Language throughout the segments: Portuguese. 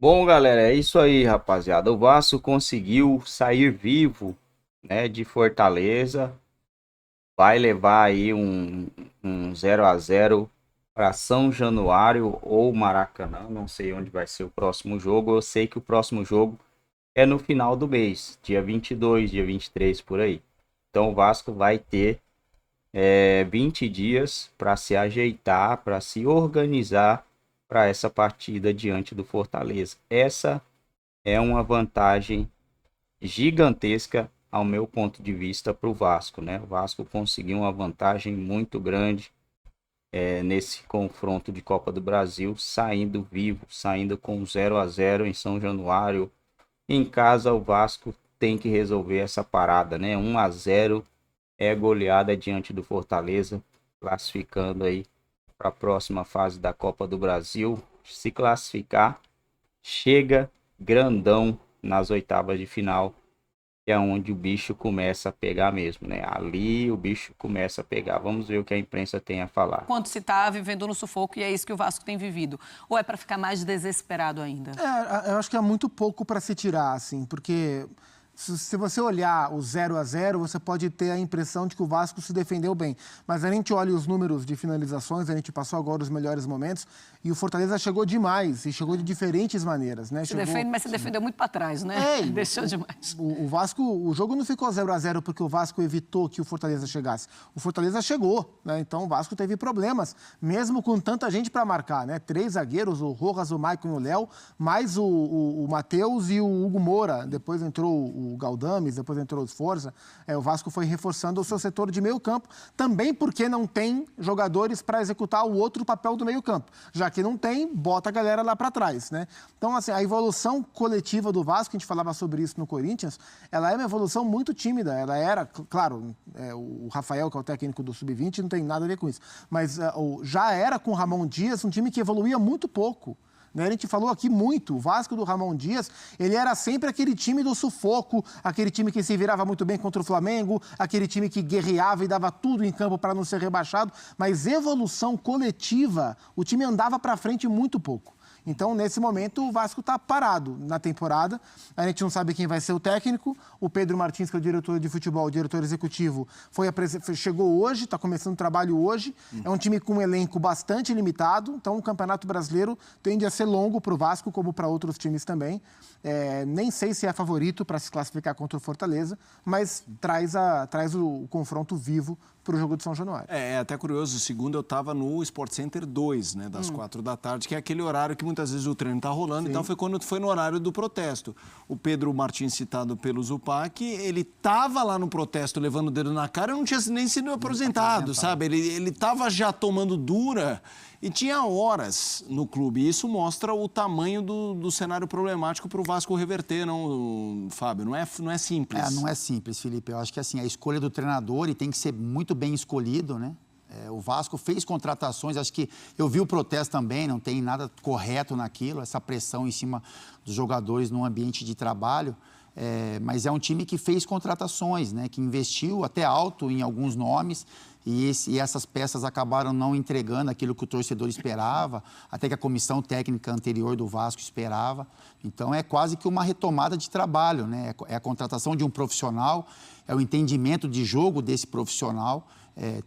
Bom, galera, é isso aí, rapaziada. O Vasco conseguiu sair vivo, né, de Fortaleza. Vai levar aí um 0-0 para São Januário ou Maracanã. Não sei onde vai ser o próximo jogo. Eu sei que o próximo jogo é no final do mês, dia 22, dia 23 por aí. Então o Vasco vai ter 20 dias para se ajeitar, para se organizar para essa partida diante do Fortaleza. Essa é uma vantagem gigantesca ao meu ponto de vista para o Vasco, né? O Vasco conseguiu uma vantagem muito grande nesse confronto de Copa do Brasil, saindo vivo, saindo com 0-0 em São Januário. Em casa, o Vasco tem que resolver essa parada, né? 1-0 é goleada diante do Fortaleza, classificando aí para a próxima fase da Copa do Brasil. Se classificar, chega grandão nas oitavas de final, que é onde o bicho começa a pegar mesmo, né? Ali o bicho começa a pegar. Vamos ver o que a imprensa tem a falar. Quanto se está vivendo no sufoco e é isso que o Vasco tem vivido. Ou é para ficar mais desesperado ainda? Eu acho que é muito pouco para se tirar, assim, porque se você olhar o 0-0, você pode ter a impressão de que o Vasco se defendeu bem. Mas a gente olha os números de finalizações, a gente passou agora os melhores momentos, e o Fortaleza chegou demais, e chegou de diferentes maneiras, né? Se defende, mas se defendeu muito para trás, né? Deixou demais. O Vasco, o jogo não ficou 0-0 porque o Vasco evitou que o Fortaleza chegasse. O Fortaleza chegou, né? Então o Vasco teve problemas, mesmo com tanta gente para marcar, né? 3 zagueiros, o Rojas, o Maicon e o Léo, mais o Matheus e o Hugo Moura. Depois entrou o Galdames, depois entrou o Sforza. O Vasco foi reforçando o seu setor de meio campo, também porque não tem jogadores para executar o outro papel do meio campo. Já que não tem, bota a galera lá para trás, né? Então, assim, a evolução coletiva do Vasco, a gente falava sobre isso no Corinthians, ela é uma evolução muito tímida. Ela era, claro, o Rafael, que é o técnico do Sub-20, não tem nada a ver com isso. Mas já era com o Ramon Dias um time que evoluía muito pouco. Né? A gente falou aqui muito, o Vasco do Ramon Dias, ele era sempre aquele time do sufoco, aquele time que se virava muito bem contra o Flamengo, aquele time que guerreava e dava tudo em campo para não ser rebaixado, mas evolução coletiva, o time andava para frente muito pouco. Então, nesse momento, o Vasco está parado na temporada. A gente não sabe quem vai ser o técnico. O Pedro Martins, que é o diretor de futebol, o diretor executivo, chegou hoje, está começando o trabalho hoje. É um time com um elenco bastante limitado. Então, o Campeonato Brasileiro tende a ser longo para o Vasco, como para outros times também. Nem sei se é favorito para se classificar contra o Fortaleza, mas traz o confronto vivo para o jogo de São Januário. É até curioso, segundo eu estava no Sport Center 2, né, das 4 da tarde, que é aquele horário que muitas vezes o treino está rolando, Sim. Então foi quando foi no horário do protesto. O Pedro Martins, citado pelo Zupac, ele estava lá no protesto levando o dedo na cara e não tinha nem sido aposentado, sabe? Ele estava já tomando dura e tinha horas no clube. E isso mostra o tamanho do cenário problemático para o Vasco reverter, não, Fábio? Não é simples. Não é simples, Felipe. Eu acho que assim, a escolha do treinador e tem que ser muito bem escolhido, né? O Vasco fez contratações, acho que eu vi o protesto também, não tem nada correto naquilo, essa pressão em cima dos jogadores no ambiente de trabalho. Mas é um time que fez contratações, né? Que investiu até alto em alguns nomes e essas peças acabaram não entregando aquilo que o torcedor esperava, até que a comissão técnica anterior do Vasco esperava. Então é quase que uma retomada de trabalho, né? É a contratação de um profissional, é o entendimento de jogo desse profissional,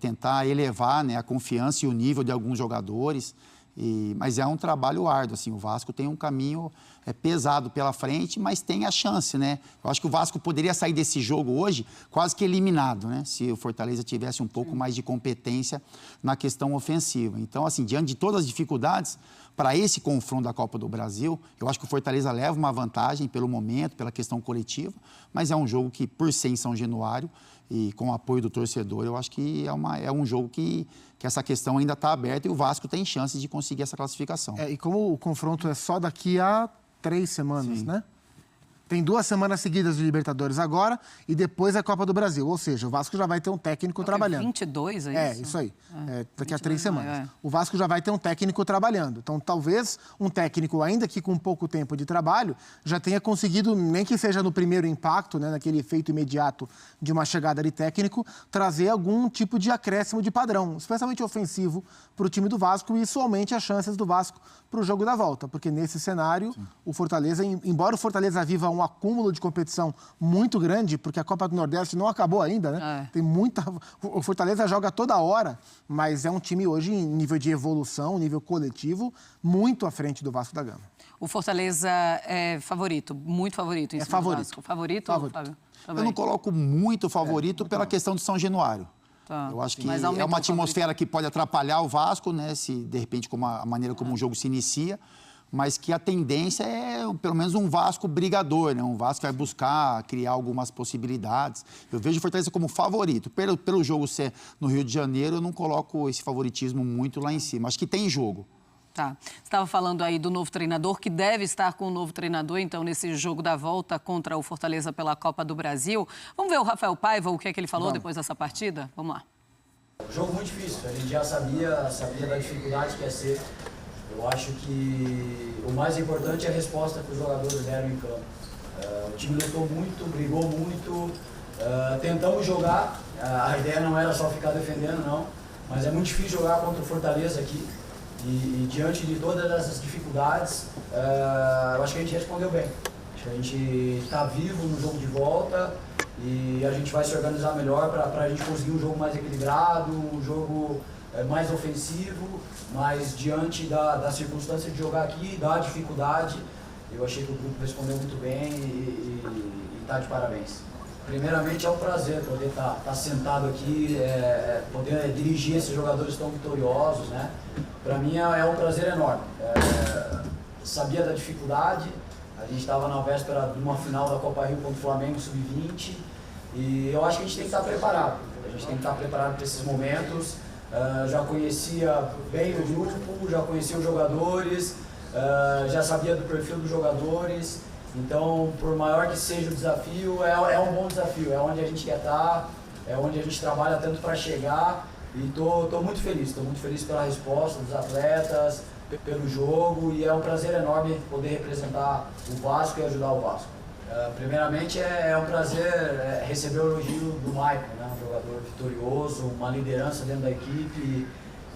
tentar elevar, né, a confiança e o nível de alguns jogadores. Mas é um trabalho árduo, assim, o Vasco tem um caminho pesado pela frente, mas tem a chance, né? Eu acho que o Vasco poderia sair desse jogo hoje quase que eliminado, né? Se o Fortaleza tivesse um pouco mais de competência na questão ofensiva. Então, assim, diante de todas as dificuldades, para esse confronto da Copa do Brasil, eu acho que o Fortaleza leva uma vantagem pelo momento, pela questão coletiva, mas é um jogo que, por ser em São Januário, e com o apoio do torcedor, eu acho que é um jogo que essa questão ainda está aberta e o Vasco tem chances de conseguir essa classificação. E como o confronto é só daqui a 3 semanas, Sim. né? Tem 2 semanas seguidas de Libertadores agora e depois a Copa do Brasil. Ou seja, o Vasco já vai ter um técnico trabalhando. 22, é isso? É, isso aí. Daqui a 3 semanas. é. O Vasco já vai ter um técnico trabalhando. Então, talvez um técnico, ainda que com pouco tempo de trabalho, já tenha conseguido, nem que seja no primeiro impacto, né, naquele efeito imediato de uma chegada de técnico, trazer algum tipo de acréscimo de padrão, especialmente ofensivo, para o time do Vasco, e isso aumente as chances do Vasco para o jogo da volta. Porque nesse cenário, o Fortaleza, embora o Fortaleza viva um acúmulo de competição muito grande, porque a Copa do Nordeste não acabou ainda, né? Tem muita... O Fortaleza joga toda hora, mas é um time hoje em nível de evolução, nível coletivo, muito à frente do Vasco da Gama. O Fortaleza é favorito, muito favorito. Em cima do Vasco. Favorito. Fábio? Eu não coloco muito favorito pela questão de São Januário. Tá. Eu acho que Mas é aumenta uma o atmosfera que pode atrapalhar o Vasco, né? Se, de repente, com a maneira como o jogo se inicia. Mas que a tendência é, pelo menos, um Vasco brigador, né? Um Vasco que vai buscar criar algumas possibilidades. Eu vejo o Fortaleza como favorito. Pelo jogo ser no Rio de Janeiro, eu não coloco esse favoritismo muito lá em cima. Acho que tem jogo. Tá. Você estava falando aí do novo treinador, que deve estar com o novo treinador, então, nesse jogo da volta contra o Fortaleza pela Copa do Brasil. Vamos ver o Rafael Paiva, o que é que ele falou depois dessa partida? Vamos lá. Jogo muito difícil, a gente já sabia da dificuldade que ia ser. Eu acho que o mais importante é a resposta que os jogadores deram em campo. O time lutou muito, brigou muito, tentamos jogar. A ideia não era só ficar defendendo, não, mas é muito difícil jogar contra o Fortaleza aqui. E diante de todas essas dificuldades, eu acho que a gente respondeu bem. Acho que a gente está vivo no jogo de volta e a gente vai se organizar melhor para a gente conseguir um jogo mais equilibrado, um jogo mais ofensivo, mas diante da circunstância de jogar aqui, da dificuldade, eu achei que o grupo respondeu muito bem e está de parabéns. Primeiramente é um prazer poder estar sentado aqui, poder dirigir esses jogadores tão vitoriosos, né? Para mim é um prazer enorme. Sabia da dificuldade, a gente estava na véspera de uma final da Copa Rio contra o Flamengo Sub-20 e eu acho que a gente tem que estar preparado. A gente tem que estar preparado para esses momentos. Já conhecia bem o grupo, já conhecia os jogadores, já sabia do perfil dos jogadores. Então, por maior que seja o desafio, é um bom desafio, é onde a gente quer estar, é onde a gente trabalha tanto para chegar e estou muito feliz pela resposta dos atletas, pelo jogo e é um prazer enorme poder representar o Vasco e ajudar o Vasco. Primeiramente, é um prazer receber o elogio do Maicon, né? Um jogador vitorioso, uma liderança dentro da equipe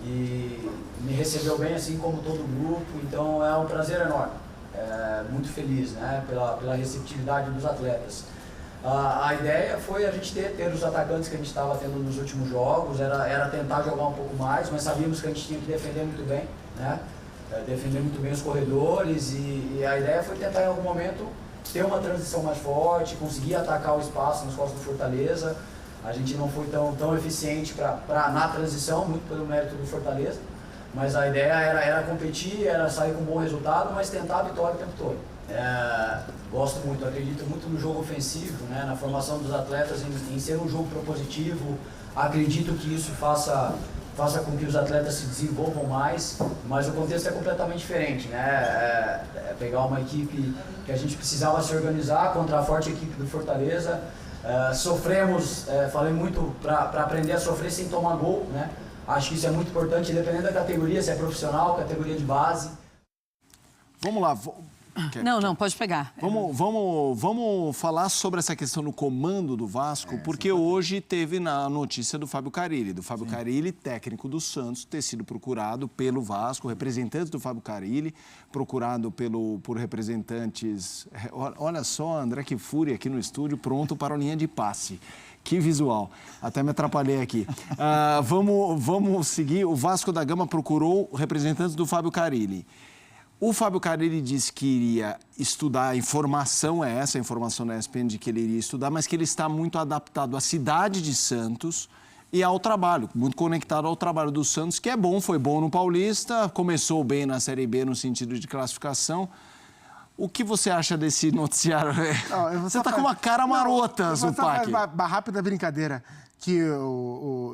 e me recebeu bem assim como todo o grupo, então é um prazer enorme. Muito feliz, né, pela receptividade dos atletas. A ideia foi a gente ter os atacantes que a gente estava tendo nos últimos jogos, era tentar jogar um pouco mais, mas sabíamos que a gente tinha que defender muito bem, né, defender muito bem os corredores e a ideia foi tentar em algum momento ter uma transição mais forte, conseguir atacar o espaço nas costas do Fortaleza. A gente não foi tão eficiente na transição, muito pelo mérito do Fortaleza. Mas a ideia era competir, era sair com um bom resultado, mas tentar a vitória o tempo todo. Gosto muito, acredito muito no jogo ofensivo, né, na formação dos atletas, em ser um jogo propositivo. Acredito que isso faça com que os atletas se desenvolvam mais, mas o contexto é completamente diferente, né? Pegar uma equipe que a gente precisava se organizar contra a forte equipe do Fortaleza. Sofremos, falei muito para aprender a sofrer sem tomar gol, né? Acho que isso é muito importante, dependendo da categoria, se é profissional, categoria de base. Vamos lá. Não, pode pegar. Vamos falar sobre essa questão do comando do Vasco, porque hoje teve na notícia do Fábio Carille. Do Fábio Carille, técnico do Santos, ter sido procurado pelo Vasco, representante do Fábio Carille, procurado por representantes... Olha só, André, que fúria aqui no estúdio, pronto para a linha de passe. Que visual. Até me atrapalhei aqui. Vamos seguir. O Vasco da Gama procurou representantes do Fábio Carille. O Fábio Carille disse que iria estudar, a informação é essa, a informação da ESPN de que ele iria estudar, mas que ele está muito adaptado à cidade de Santos e ao trabalho, muito conectado ao trabalho do Santos, que é bom, foi bom no Paulista, começou bem na Série B no sentido de classificação. O que você acha desse noticiário? Você está com uma cara marota, Zupac. Uma rápida brincadeira. que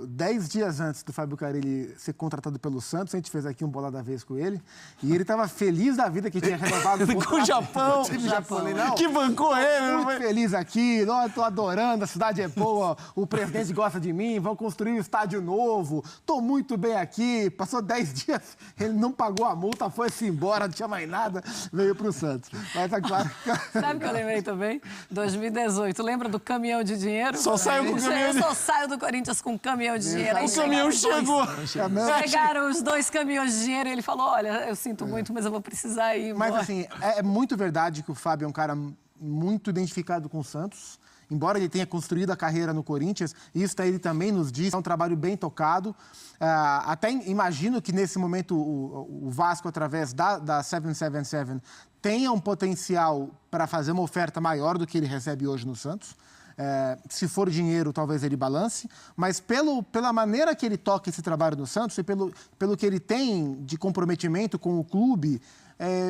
10 dias antes do Fábio Carille ser contratado pelo Santos, a gente fez aqui um Bola da Vez com ele, e ele estava feliz da vida que tinha renovado com o Japão. time japonês. Não, Que bancou ele. muito feliz aqui, estou adorando, a cidade é boa, o presidente gosta de mim, vão construir um estádio novo, estou muito bem aqui. Passou 10 dias, ele não pagou a multa, foi-se embora, não tinha mais nada, veio para o Santos. Mas tá claro. Sabe o que eu lembrei também? 2018, lembra do caminhão de dinheiro? Só saiu com o caminhão Eu só saio do Corinthians com um caminhão de dinheiro. Aí O caminhão chegou. Chegaram os 2 caminhões de dinheiro e ele falou, olha, eu sinto muito, mas eu vou precisar ir embora. Mas assim, é muito verdade que o Fábio é um cara muito identificado com o Santos. Embora ele tenha construído a carreira no Corinthians, isso ele também nos diz, é um trabalho bem tocado. Até imagino que nesse momento o Vasco, através da 777, tenha um potencial para fazer uma oferta maior do que ele recebe hoje no Santos. Se for dinheiro, talvez ele balance, mas pela maneira que ele toca esse trabalho no Santos e pelo que ele tem de comprometimento com o clube,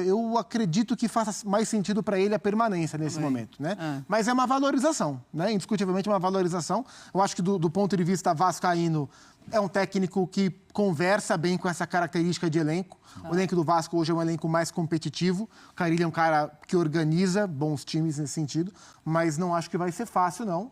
eu acredito que faça mais sentido para ele a permanência nesse momento, né? Mas é uma valorização, né? Indiscutivelmente uma valorização. Eu acho que do ponto de vista vascaíno, é um técnico que conversa bem com essa característica de elenco. O elenco do Vasco hoje é um elenco mais competitivo. O Carille é um cara que organiza bons times nesse sentido, mas não acho que vai ser fácil, não.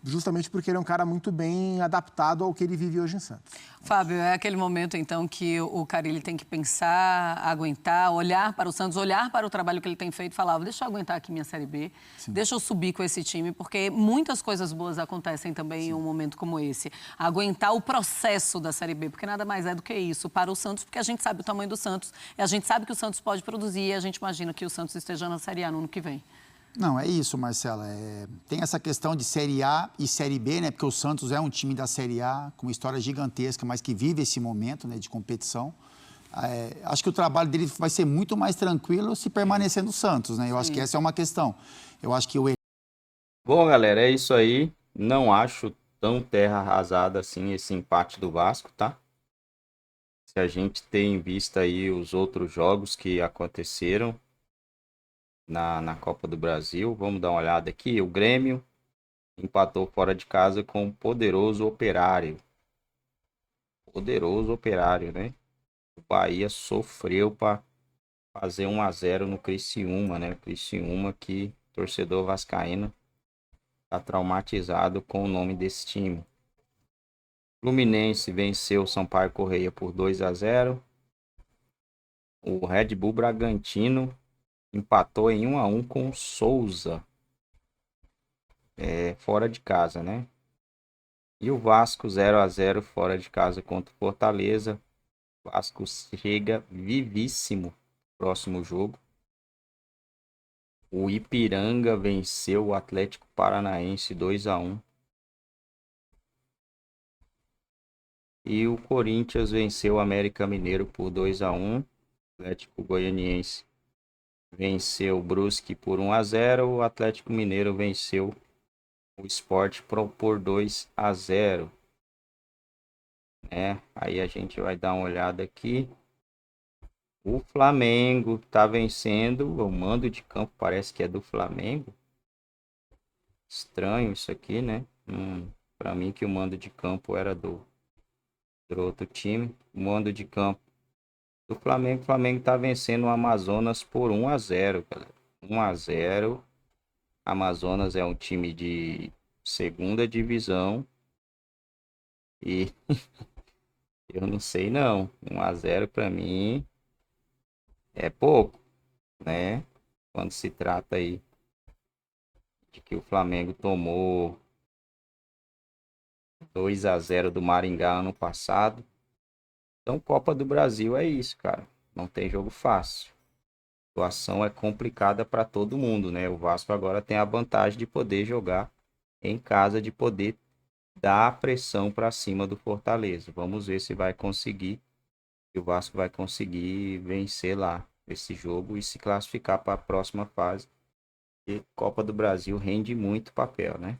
Justamente porque ele é um cara muito bem adaptado ao que ele vive hoje em Santos. Fábio, é aquele momento, então, que o Carille tem que pensar, aguentar, olhar para o Santos, olhar para o trabalho que ele tem feito e falar, deixa eu aguentar aqui minha Série B, deixa eu subir com esse time, porque muitas coisas boas acontecem também em um momento como esse. Aguentar o processo da Série B, porque nada mais é do que isso para o Santos, porque a gente sabe o tamanho do Santos, e a gente sabe que o Santos pode produzir, e a gente imagina que o Santos esteja na Série A no ano que vem. Não, é isso, Marcela. Tem essa questão de Série A e Série B, né? Porque o Santos é um time da Série A com uma história gigantesca, mas que vive esse momento, né, de competição. Acho que o trabalho dele vai ser muito mais tranquilo se permanecer no Santos, né? Eu acho que essa é uma questão. Eu acho que Bom, galera, é isso aí. Não acho tão terra arrasada assim esse empate do Vasco, tá? Se a gente tem em vista aí os outros jogos que aconteceram na Copa do Brasil, vamos dar uma olhada aqui. O Grêmio empatou fora de casa com o poderoso Operário. Poderoso Operário, né? O Bahia sofreu para fazer 1-0 no Criciúma, né? O Criciúma que torcedor vascaíno tá traumatizado com o nome desse time. Fluminense venceu o Sampaio Corrêa por 2-0. O Red Bull Bragantino empatou em 1-1 com o Souza. Fora de casa, né? E o Vasco 0-0 fora de casa contra o Fortaleza. O Vasco chega vivíssimo no próximo jogo. O Ipiranga venceu o Atlético Paranaense 2-1. E o Corinthians venceu o América Mineiro por 2-1. O Atlético Goianiense venceu o Brusque por 1-0. O Atlético Mineiro venceu o Sport por 2-0. Aí a gente vai dar uma olhada aqui. O Flamengo tá vencendo. O mando de campo parece que é do Flamengo. Estranho isso aqui, né? Para mim que o mando de campo era do outro time. O mando de campo do Flamengo. O Flamengo tá vencendo o Amazonas por 1-0, galera. 1-0. Amazonas é um time de segunda divisão. E eu não sei não. 1-0 para mim é pouco, né? Quando se trata aí de que o Flamengo tomou 2-0 do Maringá ano passado. Então, Copa do Brasil é isso, cara. Não tem jogo fácil. A situação é complicada para todo mundo, né? O Vasco agora tem a vantagem de poder jogar em casa, de poder dar pressão para cima do Fortaleza. Vamos ver se vai conseguir. Se o Vasco vai conseguir vencer lá esse jogo e se classificar para a próxima fase. E Copa do Brasil rende muito papel, né?